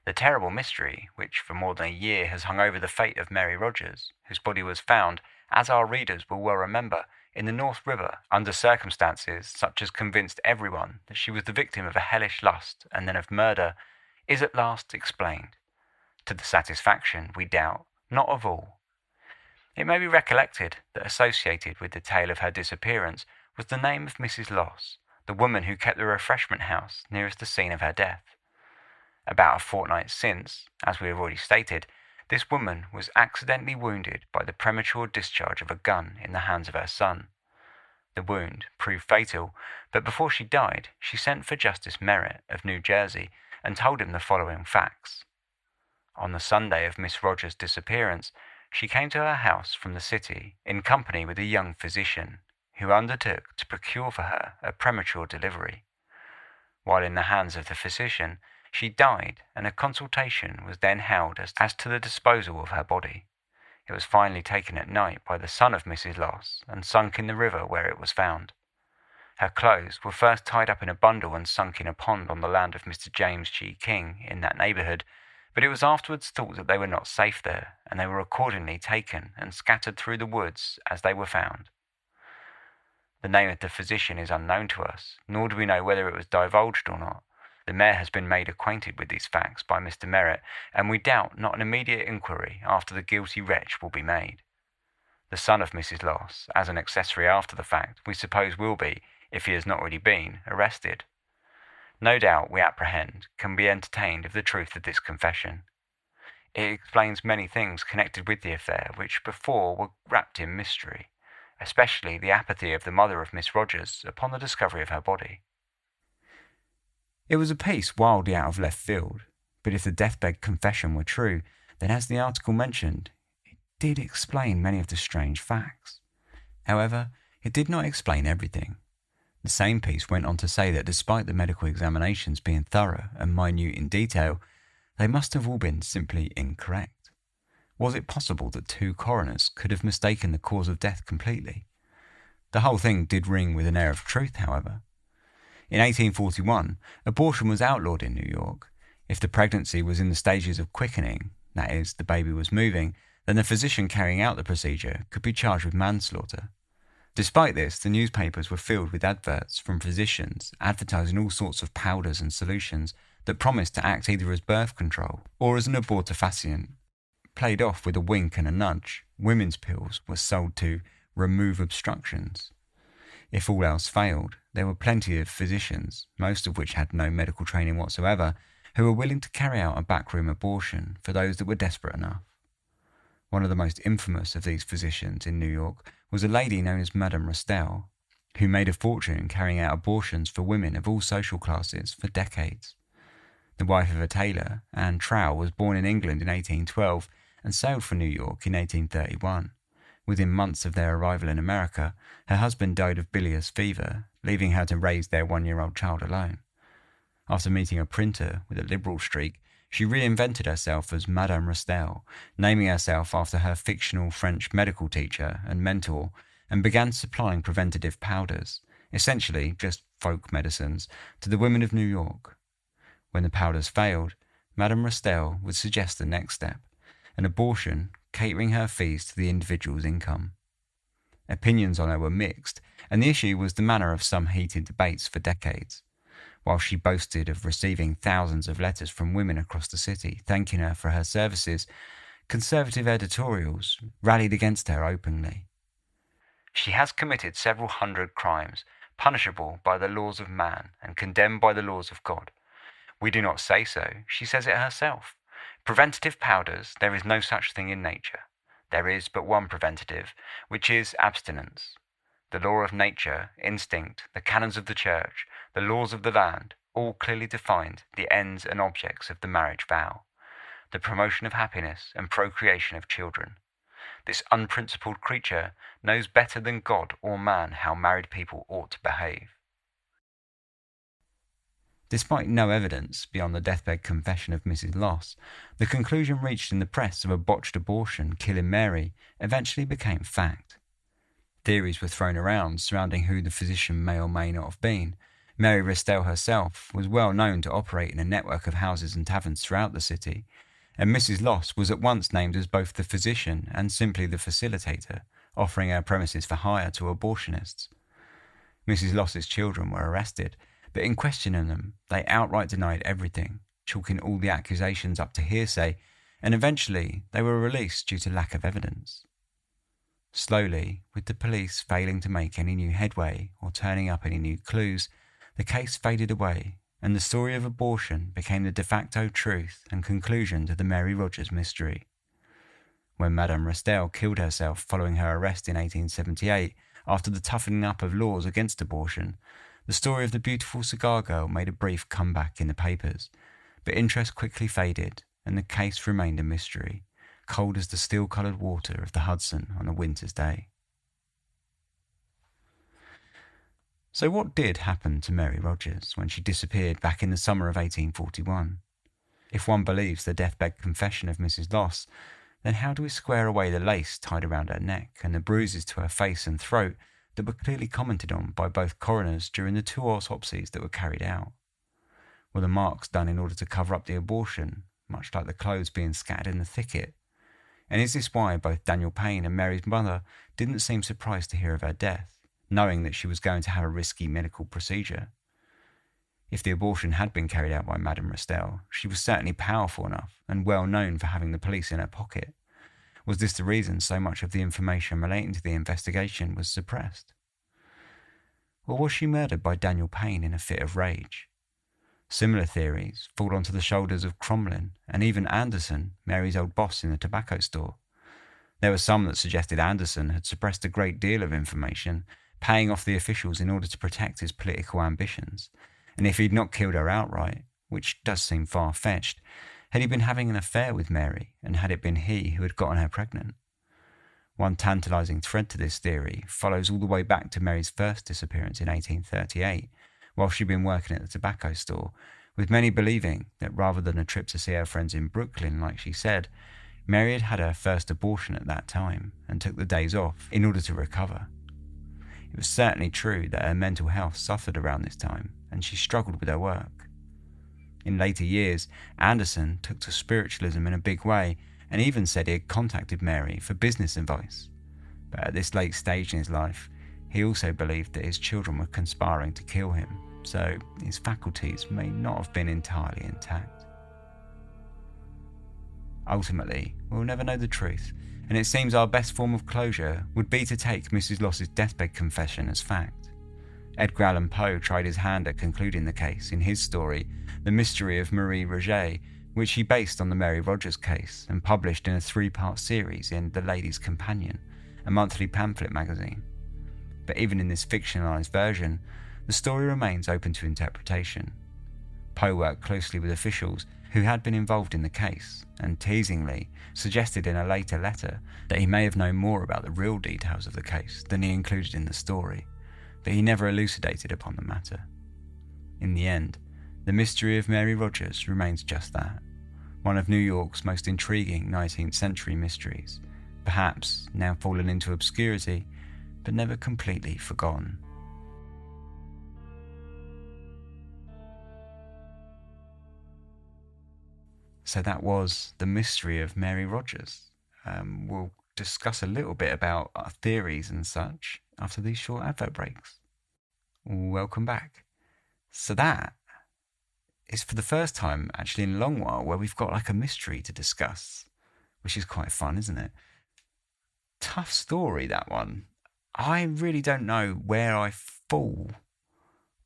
The terrible mystery, which for more than a year has hung over the fate of Mary Rogers, whose body was found, as our readers will well remember, in the North River under circumstances such as convinced everyone that she was the victim of a hellish lust and then of murder, is at last explained. To the satisfaction, we doubt, not of all. It may be recollected that associated with the tale of her disappearance was the name of Mrs. Loss, the woman who kept the refreshment house nearest the scene of her death. About a fortnight since, as we have already stated, this woman was accidentally wounded by the premature discharge of a gun in the hands of her son. The wound proved fatal, but before she died, she sent for Justice Merritt of New Jersey and told him the following facts. On the Sunday of Miss Rogers' disappearance, she came to her house from the city in company with a young physician, who undertook to procure for her a premature delivery. While in the hands of the physician, she died, and a consultation was then held as to the disposal of her body. It was finally taken at night by the son of Mrs. Loss and sunk in the river where it was found. Her clothes were first tied up in a bundle and sunk in a pond on the land of Mr. James G. King in that neighbourhood, but it was afterwards thought that they were not safe there, and they were accordingly taken and scattered through the woods as they were found. The name of the physician is unknown to us, nor do we know whether it was divulged or not. The mayor has been made acquainted with these facts by Mr. Merritt, and we doubt not an immediate inquiry after the guilty wretch will be made. The son of Mrs. Loss, as an accessory after the fact, we suppose will be, if he has not already been, arrested. No doubt, we apprehend, can be entertained of the truth of this confession. It explains many things connected with the affair which before were wrapped in mystery, especially the apathy of the mother of Miss Rogers upon the discovery of her body. It was a piece wildly out of left field, but if the deathbed confession were true, then as the article mentioned, it did explain many of the strange facts. However, it did not explain everything. The same piece went on to say that despite the medical examinations being thorough and minute in detail, they must have all been simply incorrect. Was it possible that two coroners could have mistaken the cause of death completely? The whole thing did ring with an air of truth, however. In 1841, abortion was outlawed in New York. If the pregnancy was in the stages of quickening, that is, the baby was moving, then the physician carrying out the procedure could be charged with manslaughter. Despite this, the newspapers were filled with adverts from physicians advertising all sorts of powders and solutions that promised to act either as birth control or as an abortifacient. Played off with a wink and a nudge, women's pills were sold to remove obstructions. If all else failed, there were plenty of physicians, most of which had no medical training whatsoever, who were willing to carry out a backroom abortion for those that were desperate enough. One of the most infamous of these physicians in New York was a lady known as Madame Restell, who made a fortune carrying out abortions for women of all social classes for decades. The wife of a tailor, Anne Trow, was born in England in 1812 and sailed for New York in 1831. Within months of their arrival in America, her husband died of bilious fever, leaving her to raise their 1-year-old child alone. After meeting a printer with a liberal streak, she reinvented herself as Madame Restell, naming herself after her fictional French medical teacher and mentor, and began supplying preventative powders, essentially just folk medicines, to the women of New York. When the powders failed, Madame Restell would suggest the next step, an abortion, catering her fees to the individual's income. Opinions on her were mixed, and the issue was the manner of some heated debates for decades. While she boasted of receiving thousands of letters from women across the city thanking her for her services, conservative editorials rallied against her openly. She has committed several hundred crimes, punishable by the laws of man and condemned by the laws of God. We do not say so, she says it herself. Preventative powders, there is no such thing in nature. There is but one preventative, which is abstinence. The law of nature, instinct, the canons of the church, the laws of the land, all clearly defined the ends and objects of the marriage vow, the promotion of happiness and procreation of children. This unprincipled creature knows better than God or man how married people ought to behave. Despite no evidence beyond the deathbed confession of Mrs. Loss, the conclusion reached in the press of a botched abortion killing Mary eventually became fact. Theories were thrown around surrounding who the physician may or may not have been. Mary Restell herself was well known to operate in a network of houses and taverns throughout the city, and Mrs. Loss was at once named as both the physician and simply the facilitator, offering her premises for hire to abortionists. Mrs. Loss's children were arrested, but in questioning them, they outright denied everything, chalking all the accusations up to hearsay, and eventually they were released due to lack of evidence. Slowly, with the police failing to make any new headway or turning up any new clues, the case faded away, and the story of abortion became the de facto truth and conclusion to the Mary Rogers mystery. When Madame Restell killed herself following her arrest in 1878, after the toughening up of laws against abortion, the story of the beautiful cigar girl made a brief comeback in the papers, but interest quickly faded, and the case remained a mystery, cold as the steel-coloured water of the Hudson on a winter's day. So what did happen to Mary Rogers when she disappeared back in the summer of 1841? If one believes the deathbed confession of Mrs. Loss, then how do we square away the lace tied around her neck and the bruises to her face and throat that were clearly commented on by both coroners during the 2 autopsies that were carried out? Were the marks done in order to cover up the abortion, much like the clothes being scattered in the thicket? And is this why both Daniel Payne and Mary's mother didn't seem surprised to hear of her death, knowing that she was going to have a risky medical procedure? If the abortion had been carried out by Madame Restell, she was certainly powerful enough and well known for having the police in her pocket. Was this the reason so much of the information relating to the investigation was suppressed? Or was she murdered by Daniel Payne in a fit of rage? Similar theories fall onto the shoulders of Cromlin and even Anderson, Mary's old boss in the tobacco store. There were some that suggested Anderson had suppressed a great deal of information, paying off the officials in order to protect his political ambitions, and if he'd not killed her outright, which does seem far-fetched, had he been having an affair with Mary, and had it been he who had gotten her pregnant? One tantalising thread to this theory follows all the way back to Mary's first disappearance in 1838, while she'd been working at the tobacco store, with many believing that rather than a trip to see her friends in Brooklyn, like she said, Mary had had her first abortion at that time and took the days off in order to recover. It was certainly true that her mental health suffered around this time, and she struggled with her work. In later years, Anderson took to spiritualism in a big way, and even said he had contacted Mary for business advice. But at this late stage in his life, he also believed that his children were conspiring to kill him, so his faculties may not have been entirely intact. Ultimately, we'll never know the truth, and it seems our best form of closure would be to take Mrs. Loss's deathbed confession as fact. Edgar Allan Poe tried his hand at concluding the case in his story, The Mystery of Marie Roget, which he based on the Mary Rogers case and published in a 3-part series in The Lady's Companion, a monthly pamphlet magazine. But even in this fictionalised version, the story remains open to interpretation. Poe worked closely with officials who had been involved in the case, and teasingly suggested in a later letter that he may have known more about the real details of the case than he included in the story, but he never elucidated upon the matter. In the end, the mystery of Mary Rogers remains just that, one of New York's most intriguing 19th century mysteries, perhaps now fallen into obscurity, but never completely forgotten. So that was the mystery of Mary Rogers. We'll discuss a little bit about our theories and such after these short advert breaks. Welcome back. So that is for the first time actually in a long while where we've got like a mystery to discuss, which is quite fun, isn't it? Tough story, that one. I really don't know where I fall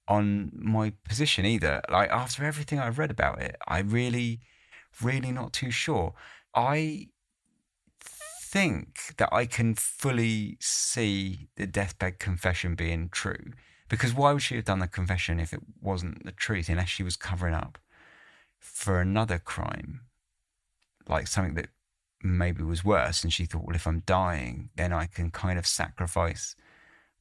on my position either. Like, after everything I've read about it, I really not too sure. I think that I can fully see the deathbed confession being true, because why would she have done the confession if it wasn't the truth, unless she was covering up for another crime, like something that maybe was worse, and she thought, well, if I'm dying, then I can kind of sacrifice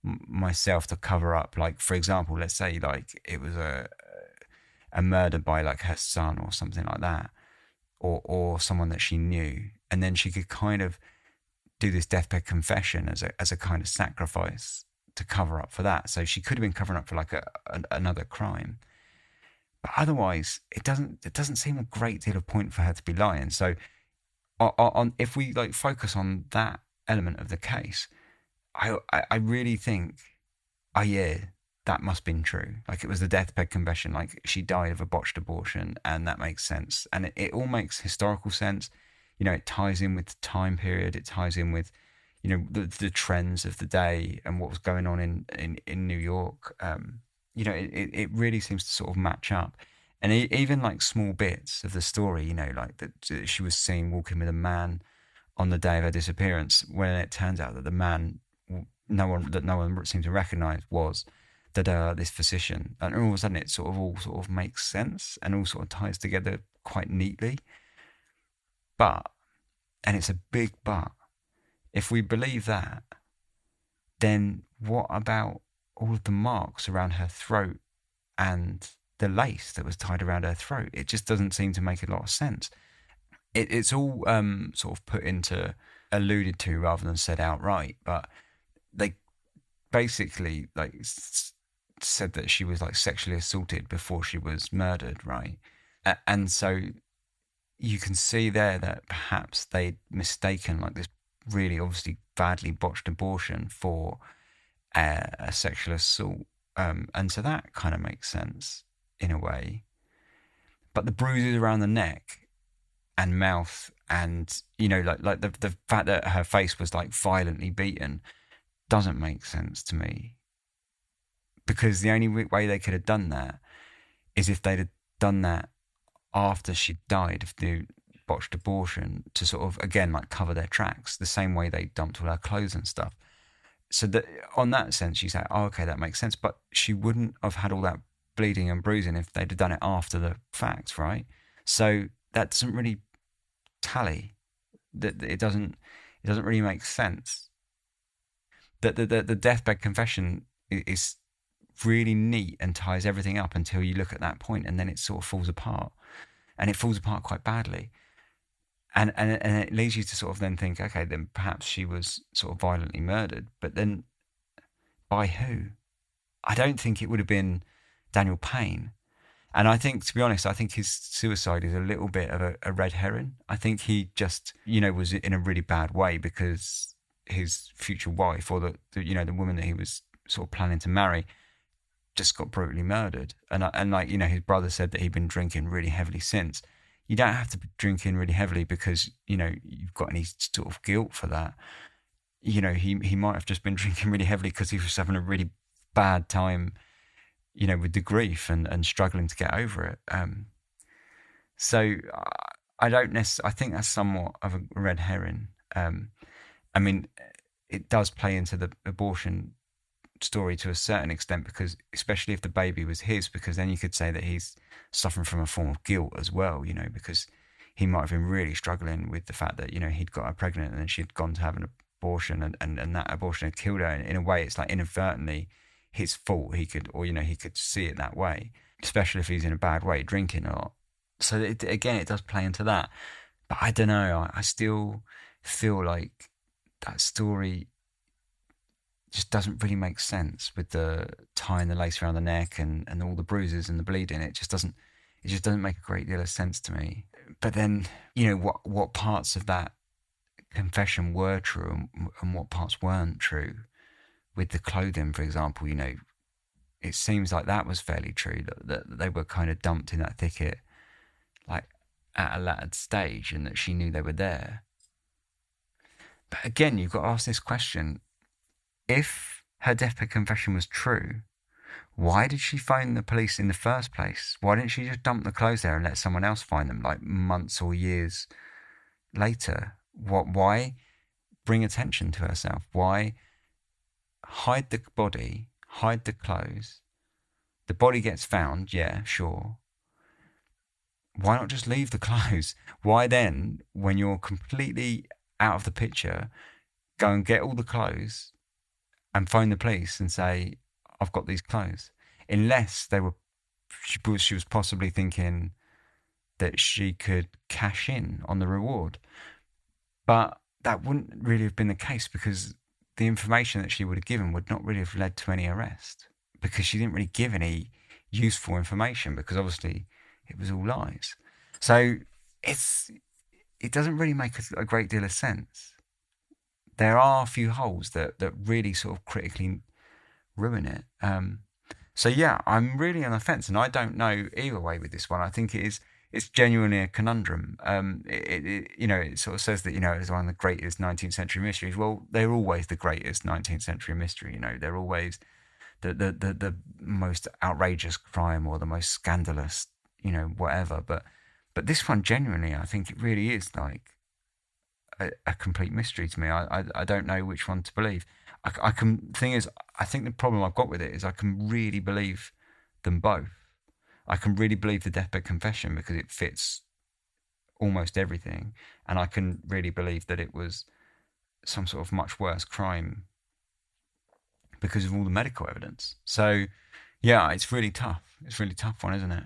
myself to cover up, like, for example, let's say like it was a murder by like her son or something like that, or someone that she knew, and then she could kind of do this deathbed confession as a kind of sacrifice to cover up for that. So she could have been covering up for like another crime. But otherwise, it doesn't seem a great deal of point for her to be lying. So if we like focus on that element of the case, I really think, oh yeah, that must have been true. Like it was the deathbed confession. Like she died of a botched abortion, and that makes sense. And it all makes historical sense. You know, it ties in with the time period. It ties in with, you know, the trends of the day and what was going on in New York. You know, it really seems to sort of match up. And even like small bits of the story, you know, like that she was seen walking with a man on the day of her disappearance, when it turns out that the man, no one seemed to recognise, was this physician. And all of a sudden it all sort of makes sense and all sort of ties together quite neatly. But, and it's a big but, if we believe that, then what about all of the marks around her throat and the lace that was tied around her throat? It just doesn't seem to make a lot of sense. It's all sort of alluded to rather than said outright, but they basically like said that she was like sexually assaulted before she was murdered, right? And so you can see there that perhaps they'd mistaken like this really obviously badly botched abortion for a sexual assault. And so that kind of makes sense in a way. But the bruises around the neck and mouth, and you know, like the fact that her face was like violently beaten doesn't make sense to me, because the only way they could have done that is if they'd have done that after she died of the botched abortion, to sort of again like cover their tracks, the same way they dumped all her clothes and stuff. So that on that sense you say, oh, okay, that makes sense. But she wouldn't have had all that bleeding and bruising if they'd have done it after the fact, right? So that doesn't really tally. That it doesn't really make sense. That the deathbed confession is really neat and ties everything up until you look at that point, and then it sort of falls apart, and it falls apart quite badly. And it leads you to sort of then think, okay, then perhaps she was sort of violently murdered, but then by who? I don't think it would have been Daniel Payne. And I think, to be honest, I think his suicide is a little bit of a red herring. I think he just, you know, was in a really bad way because his future wife, or the woman that he was sort of planning to marry, just got brutally murdered. And like, you know, his brother said that he'd been drinking really heavily since. You don't have to be drinking really heavily because, you know, you've got any sort of guilt for that. You know, he might have just been drinking really heavily because he was having a really bad time, you know, with the grief and struggling to get over it. So I think that's somewhat of a red herring. I mean, it does play into the abortion story to a certain extent, because especially if the baby was his, because then you could say that he's suffering from a form of guilt as well, you know, because he might have been really struggling with the fact that, you know, he'd got her pregnant and then she'd gone to have an abortion, and that abortion had killed her. And in a way, it's like inadvertently his fault. He could see it that way, especially if he's in a bad way, drinking a lot. So again, it does play into that. But I don't know, I still feel like that story just doesn't really make sense with the tying the lace around the neck and all the bruises and the bleeding. It just doesn't make a great deal of sense to me. But then, you know, what parts of that confession were true and what parts weren't true. With the clothing, for example, you know, it seems like that was fairly true, that they were kind of dumped in that thicket, like at a later stage, and that she knew they were there. But again, you've got to ask this question. If her deathbed confession was true, why did she phone the police in the first place? Why didn't she just dump the clothes there and let someone else find them, like months or years later? Why bring attention to herself? Why hide the body, hide the clothes? The body gets found, yeah, sure. Why not just leave the clothes? Why then, when you're completely out of the picture, go and get all the clothes and phone the police and say, I've got these clothes? Unless she was possibly thinking that she could cash in on the reward. But that wouldn't really have been the case, because the information that she would have given would not really have led to any arrest, because she didn't really give any useful information, because obviously it was all lies. So it doesn't really make a great deal of sense. There are a few holes that really sort of critically ruin it. So yeah, I'm really on the fence, and I don't know either way with this one. I think it's genuinely a conundrum. It sort of says that, it's one of the greatest 19th century mysteries. Well, they're always the greatest 19th century mystery. They're always the most outrageous crime, or the most scandalous, whatever. But this one, genuinely, I think it really is like a complete mystery to me. I don't know which one to believe. I think the problem I've got with it is I can really believe them both. I can really believe the deathbed confession because it fits almost everything, and I can really believe that it was some sort of much worse crime because of all the medical evidence. So yeah, it's really tough. It's a really tough one, isn't it?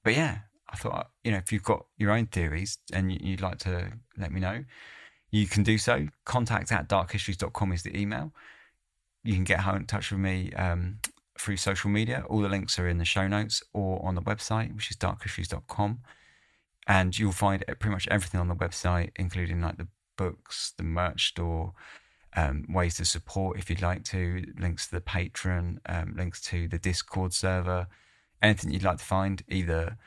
But yeah, I thought, if you've got your own theories and you'd like to let me know, you can do so. contact@darkhistories.com is the email. You can get in touch with me through social media. All the links are in the show notes or on the website, which is darkhistories.com. And you'll find pretty much everything on the website, including like the books, the merch store, ways to support if you'd like to, links to the Patreon, links to the Discord server, anything you'd like to find, either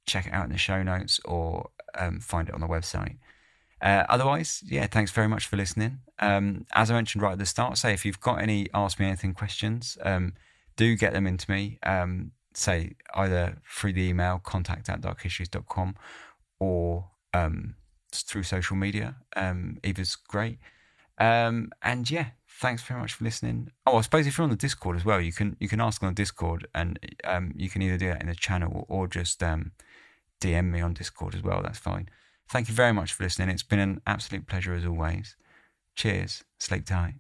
check it out in the show notes or find it on the website. Otherwise, yeah, thanks very much for listening. As I mentioned right at the start, if you've got any Ask Me Anything questions, do get them into me, say either through the email, contact@darkhistories.com, or through social media. Either's great. And yeah, thanks very much for listening. Oh, I suppose if you're on the Discord as well, you can ask on the Discord, and you can either do that in the channel or just DM me on Discord as well. That's fine. Thank you very much for listening. It's been an absolute pleasure as always. Cheers. Sleep tight.